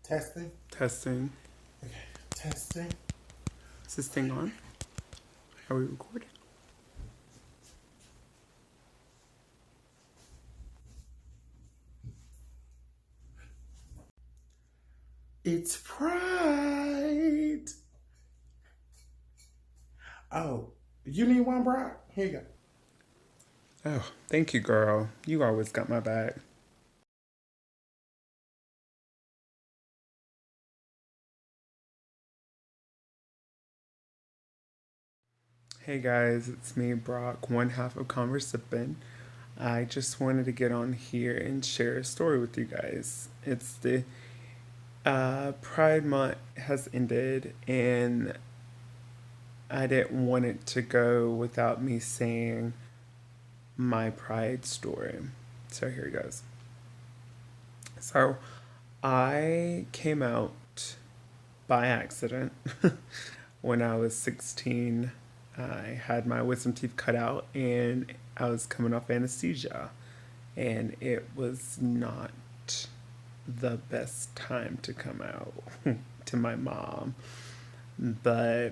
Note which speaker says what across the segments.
Speaker 1: Testing.
Speaker 2: Testing.
Speaker 1: Okay, testing.
Speaker 2: Is this thing on? Are we recording?
Speaker 1: It's Pride. Oh, you need one, Brock? Here you go.
Speaker 2: Oh, thank you, girl. You always got my back. Hey guys, it's me, Brock, one half of Conversippin. I just wanted to get on here and share a story with you guys. It's the Pride Month has ended, and I didn't want it to go without me saying my Pride story. So here it goes. So I came out by accident when I was 16. I had my wisdom teeth cut out and I was coming off anesthesia, and it was not the best time to come out to my mom. But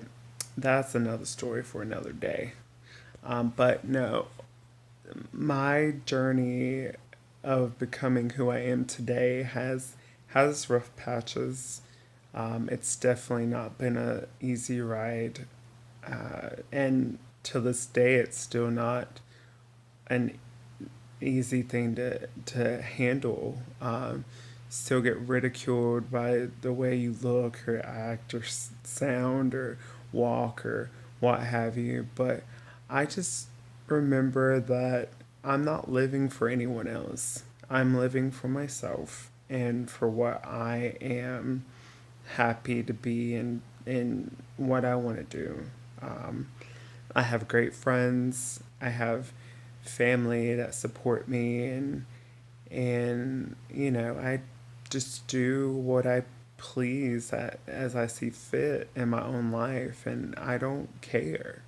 Speaker 2: that's another story for another day. But no, my journey of becoming who I am today has rough patches. It's definitely not been a easy ride, and to this day, it's still not an easy thing to handle. Still get ridiculed by the way you look or act or sound or walk or what have you. But I just remember that I'm not living for anyone else. I'm living for myself and for what I am happy to be in what I want to do. Um, I have great friends. I have family that support me, and I just do what I please as I see fit in my own life, and I don't care.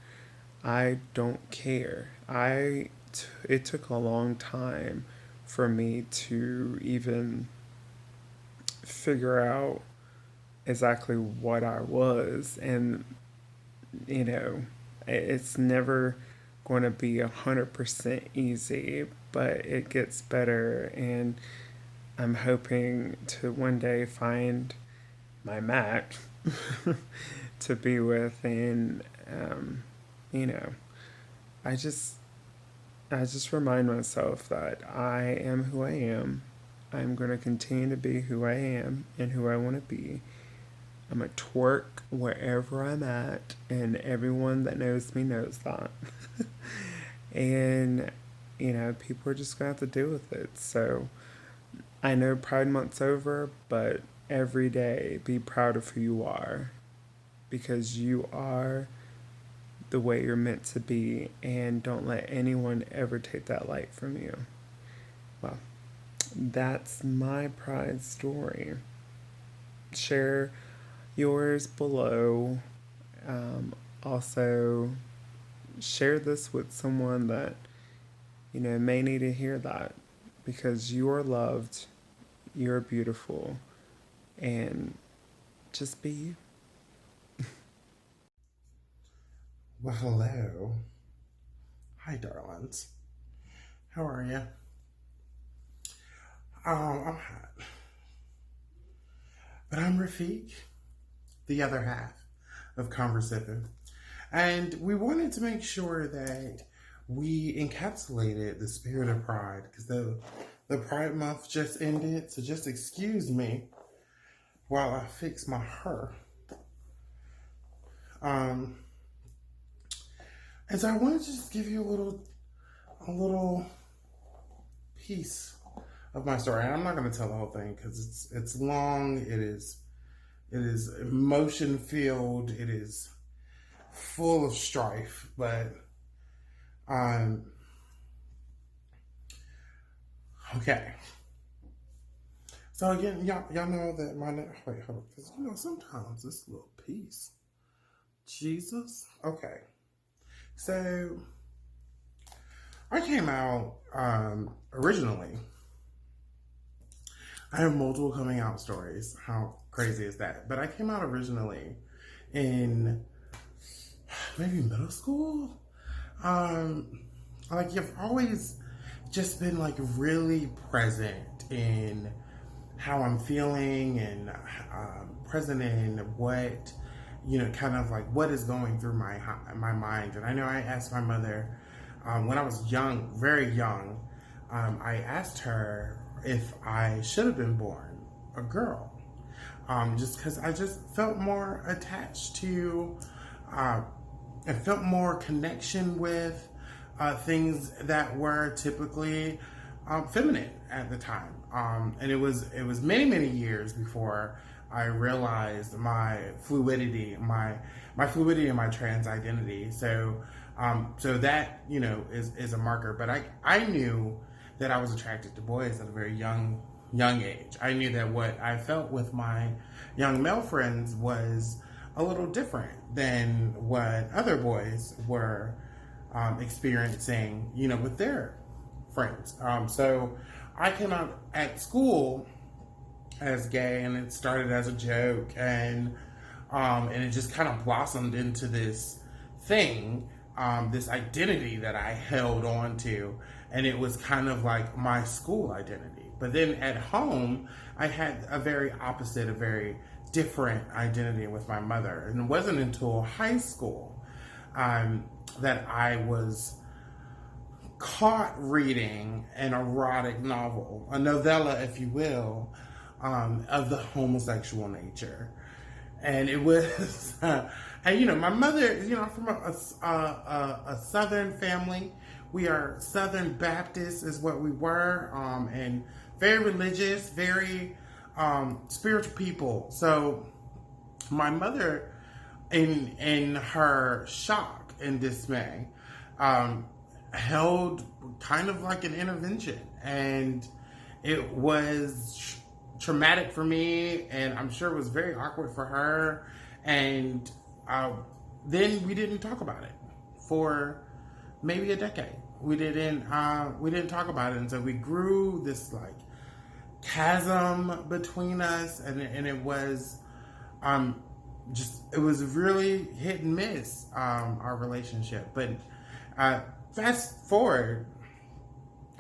Speaker 2: I don't care. It took a long time for me to even figure out exactly what I was, and you know, it's never going to be 100% easy, but it gets better, and I'm hoping to one day find my match to be with, and you know, I just I just remind myself that I am who I am. I'm going to continue to be who I am and who I want to be. I'm a twerk wherever I'm at, and everyone that knows me knows that. And, people are just going to have to deal with it. So I know Pride Month's over, but every day be proud of who you are, because you are the way you're meant to be, and don't let anyone ever take that light from you. Well, that's my Pride story. Share yours below. Also, share this with someone that may need to hear that, because you are loved, you're beautiful, and just be you.
Speaker 1: Well, hello. Hi, darlings. How are you? I'm hot. But I'm Rafiq, the other half of Conversippin. And we wanted to make sure that we encapsulated the spirit of pride, because the Pride Month just ended. So just excuse me while I fix my hair. And so I wanted to just give you a little piece of my story. And I'm not going to tell the whole thing because it's long. It is emotion filled. It is full of strife. But okay. So again, y'all know that my name. Wait, hold on, because sometimes this little piece. Jesus. Okay. So I came out originally. I have multiple coming out stories. How crazy is that? But I came out originally in maybe middle school. Like you've always just been like really present in how I'm feeling and present in what kind of like what is going through my mind. And I know I asked my mother when I was young, very young. I asked her if I should have been born a girl, just because I just felt more attached to, I felt more connection with things that were typically feminine at the time, and it was many years before I realized my fluidity, my fluidity and my trans identity. So, so that is a marker. But I knew that I was attracted to boys at a very young age. I knew that what I felt with my young male friends was a little different than what other boys were experiencing, with their friends. So I came out at school as gay, and it started as a joke, and it just kind of blossomed into this thing, this identity that I held on to, and it was kind of like my school identity. But then at home, I had a very opposite, a very different identity with my mother, and it wasn't until high school that I was caught reading an erotic novel, a novella, if you will, of the homosexual nature. And it was, and my mother, from a Southern family. We are Southern Baptists, is what we were, and very religious, very spiritual people. So my mother, in her shock and dismay, held kind of like an intervention, and it was traumatic for me, and I'm sure it was very awkward for her. And then we didn't talk about it for maybe a decade. We didn't talk about it, and so we grew this like chasm between us, and it was it was really hit and miss, our relationship. But fast forward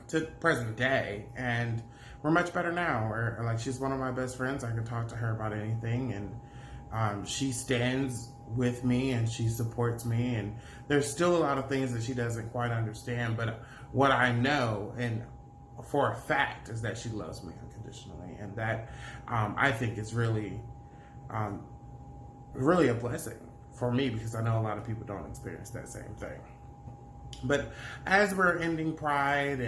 Speaker 1: to present day, and we're much better now. Like, she's one of my best friends. I can talk to her about anything, and she stands with me and she supports me. And there's still a lot of things that she doesn't quite understand, but what I know and for a fact is that she loves me unconditionally, and that I think is really really a blessing for me, because I know a lot of people don't experience that same thing. But as we're ending Pride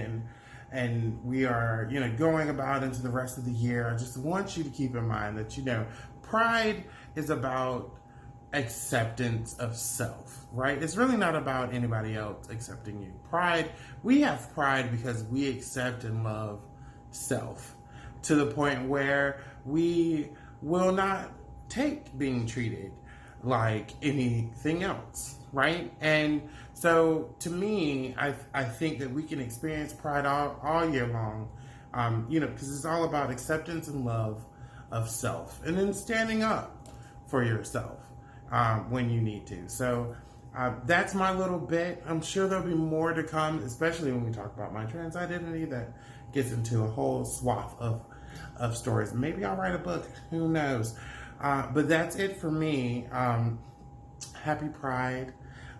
Speaker 1: and we are, going about into the rest of the year, I just want you to keep in mind that, Pride is about acceptance of self, right? It's really not about anybody else accepting you. We have pride because we accept and love self to the point where we will not take being treated like anything else, right? And so to me, I think that we can experience pride all year long, because it's all about acceptance and love of self, and then standing up for yourself when you need to. So that's my little bit. I'm sure there'll be more to come, especially when we talk about my trans identity. That gets into a whole swath of stories. Maybe I'll write a book. Who knows? But that's it for me. Happy Pride.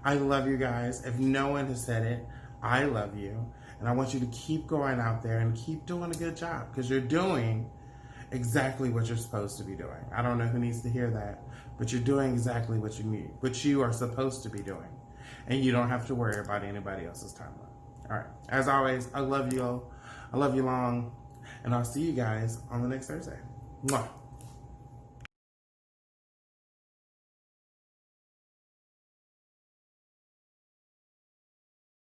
Speaker 1: I love you guys. If no one has said it, I love you. And I want you to keep going out there and keep doing a good job, because you're doing exactly what you're supposed to be doing. I don't know who needs to hear that, but you're doing exactly what you are supposed to be doing. And you don't have to worry about anybody else's timeline. All right. As always, I love you all. I love you long. And I'll see you guys on the next Thursday. Mwah.